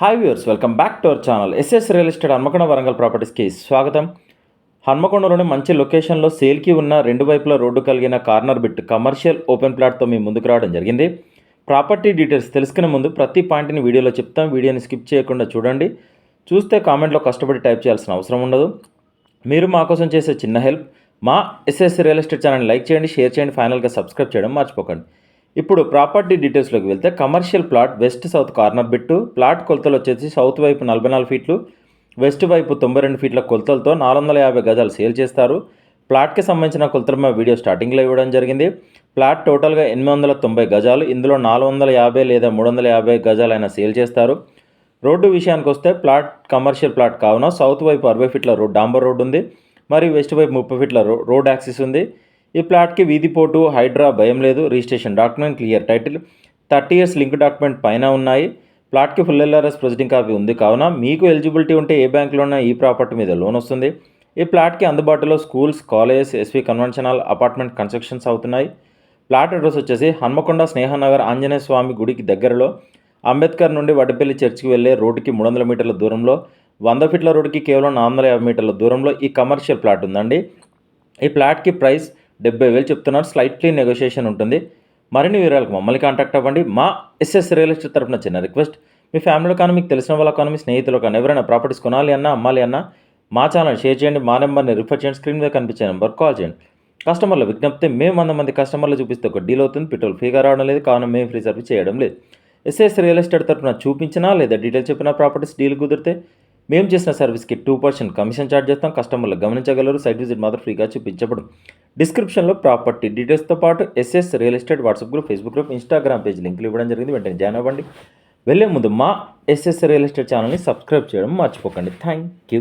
Hi viewers, welcome back to our channel. SS real estate Hanmakonda Warangal ప్రాపర్టీస్కి స్వాగతం. హన్మకొండలోని మంచి లొకేషన్లో సేల్కి ఉన్న రెండు వైపులా రోడ్డు కలిగిన కార్నర్ బిట్ కమర్షియల్ ఓపెన్ ప్లాట్తో మీ ముందుకు రావడం జరిగింది. ప్రాపర్టీ డీటెయిల్స్ తెలుసుకునే ముందు ప్రతి పాయింట్ని వీడియోలో చెప్తాం. వీడియోని స్కిప్ చేయకుండా చూడండి. చూస్తే కామెంట్లో కష్టపడి టైప్ చేయాల్సిన అవసరం ఉండదు. మీరు మా కోసం చేసే చిన్న హెల్ప్, మా ఎస్ఎస్ రియల్ ఎస్టేట్ ఛానల్ని లైక్ చేయండి, షేర్ చేయండి, ఫైనల్గా సబ్స్క్రైబ్ చేయడం మర్చిపోకండి. ఇప్పుడు ప్రాపర్టీ డీటెయిల్స్లోకి వెళ్తే commercial plot west south corner bit. Plot కొలతలు వచ్చేసి సౌత్ వైపు 44 ఫీట్లు, వెస్ట్ వైపు 92 ఫీట్ల కొలతలతో 450 గజాలు సేల్ చేస్తారు. ప్లాట్కి సంబంధించిన కొలతల వీడియో స్టార్టింగ్లో ఇవ్వడం జరిగింది. ప్లాట్ టోటల్గా 890 గజాలు. ఇందులో 450 లేదా 350 గజాలైనా సేల్ చేస్తారు. రోడ్డు విషయానికి వస్తే ప్లాట్ కమర్షియల్ ప్లాట్ కావున సౌత్ వైపు 60 ఫీట్ల డాంబర్ రోడ్డు ఉంది, మరియు వెస్ట్ వైపు 30 ఫీట్ల రోడ్ యాక్సిస్ ఉంది. ఈ ప్లాట్కి వీధిపోటు, హైడ్రా భయం లేదు. Registration document, clear title, 30 years link document పైన ఉన్నాయి. ప్లాట్కి ఫుల్ ఎల్ఆర్ఎస్ ప్రొసీడింగ్ కాపీ ఉంది. కావున మీకు ఎలిజిబిలిటీ ఉంటే ఏ బ్యాంకులోనే ఈ ప్రాపర్టీ మీద లోన్ వస్తుంది. ఈ ప్లాట్కి అందుబాటులో schools, colleges, SV convention hall, apartment constructions అవుతున్నాయి. ప్లాట్ అడ్రస్ వచ్చేసి హన్మకొండ స్నేహనగర్ ఆంజనేయ స్వామి గుడికి దగ్గరలో, అంబేద్కర్ నుండి వడ్డపల్లి చర్చికి వెళ్ళే రోడ్డుకి 300 మీటర్ల దూరంలో, 100 ఫీట్ల రోడ్డుకి కేవలం 450 మీటర్ల దూరంలో ఈ కమర్షియల్ ప్లాట్ ఉందండి. ఈ ప్లాట్కి ప్రైస్ 70,000 చెప్తున్నారు. స్లైట్లీ నెగోషియేషన్ ఉంటుంది. మరిన్ని వివరాలకు మమ్మల్ని కాంటాక్ట్ అవ్వండి. మా ఎస్ఎస్ రియల్ ఎస్టేట్ తరపున చిన్న రిక్వెస్ట్, మీ ఫ్యామిలీలో కానీ, మీకు తెలిసిన వాళ్ళ కానీ, మీ స్నేహితులు కానీ ఎవరైనా ప్రాపర్టీస్ కొనాలి అన్నా, అమ్మాలి అన్నా మా ఛానల్ షేర్ చేయండి. మా నెంబర్ని రిఫర్ చేయండి. స్క్రీన్ మీద కనిపించే నెంబర్ కాల్ చేయండి. కస్టమర్ల విజ్ఞప్తి, మేము 100 మంది కస్టమర్లు చూపిస్తే ఒక డీల్ అవుతుంది. పెట్రోల్ ఫ్రీగా రావడం లేదు, కావున మేము ఫ్రీ సర్వీస్ చేయడం లేదు. ఎస్ఎస్ రియల్ ఎస్టేట్ తరపున చూపించినా లేదా డీటెయిల్స్ చెప్పిన ప్రాపర్టీస్ డీల్ కుదిరితే మేము చేసిన సర్వీస్కి 2% కమిషన్ ఛార్జ్ చేస్తాం. కస్టమర్లు గమనించగలరు. సైట్ విజిట్ మాత్రం ఫ్రీగా చూపించబடும். డిస్క్రిప్షన్లో ప్రాపర్టీ డీటెయిల్స్తో పాటు SS real estate WhatsApp group, Facebook group, Instagram page లింకులు ఇవ్వడం జరిగింది. వెంటనే జాయిన్ అవ్వండి. వెళ్ళే ముందు మా ఎస్ఎస్ రియల్ ఎస్టేట్ ఛానల్ని సబ్స్క్రైబ్ చేయడం మర్చిపోకండి. Thank you.